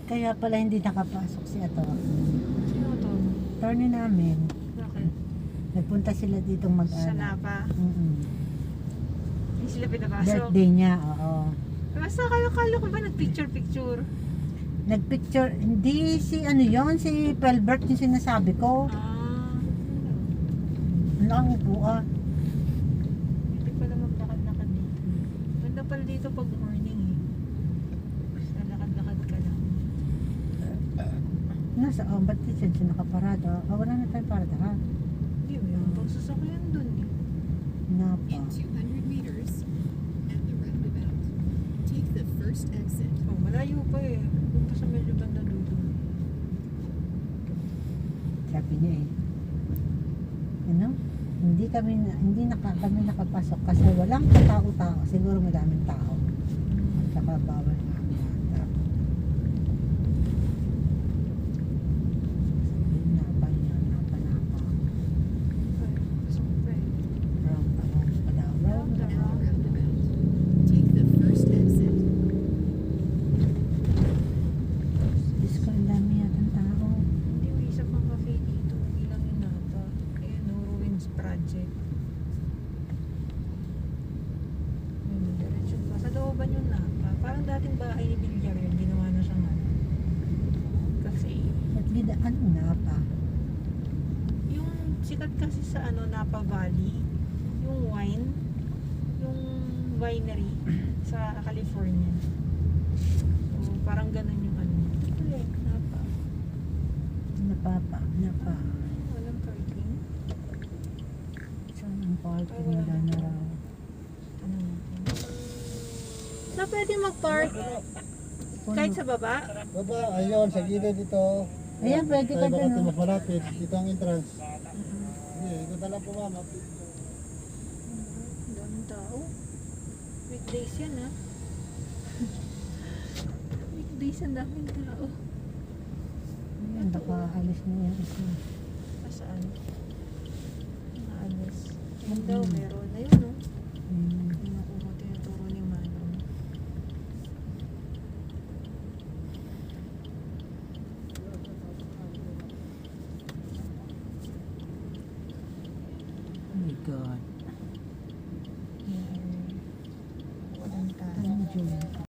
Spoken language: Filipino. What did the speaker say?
Kaya pala hindi nakapasok si Ato. Sino to? Attorney namin. Bakit? Nagpunta sila dito Sa mag-ano. Napa. Hindi sila pinapasok. Birthday niya, oo. Basta kalo ko ba nagpicture-picture? Nagpicture, hindi si ano yon, si Pelbert yung sinasabi ko. Ah. Ano ang upuan? Hindi pala maglakad-lakad dito. Ganda pala dito pag morning eh. Basta lakad-lakad ka lang. Nasa, ba't siya nakaparada? Wala na tayong parada ha? Hindi mo yung pagsasakyan dun eh. Napa. In 200 meters, at the roundabout, take the first exit. Oh, malayo pa eh. Punta sa medyo banda dulo. Sabi niya eh. Ano? Hindi kami nakapasok kasi walang katao-tao. Siguro madaming tao. At saka bawal nga yata. Napa niya, napa. Ay, pasok pa eh. Round pa daw. Round At the roundabout, take the first exit. Diyos ko, ang dami yatang tao. Hindi, may isa pang cafe dito. Hindi lang yung Napa. Ayan, no, Ruins Project. Ayun, diretso pa. Sa looban yung Napa. Parang dating bahay ni Villar yun. Ginawa na siyang ano. Cafe. At ano napa? Yung sikat kasi sa ano, Napa Valley. Yung wine. Yung winery sa California. So, parang ganun yung ano. Ulit, Napa. Napa. Walang parking. Saan ang parking? Ay, wala Wala na raw. Ano natin? Na pwede mag-park kahit sa baba? Baba, ayun, sa gilid dito. Ayan, pwede ka Tayo dyan, bakit oh. mas malapit. Dito ang entrance. Sige, ito na lang po ma'am. Ang daming tao. Weekdays yan ha. Weekdays ang daming tao. Ayan, baka alis na yan isa. Saan? Naalis. Yan daw, meron. Ayun no. Yung nakuha, tinuturo ni Manong. Oh my God.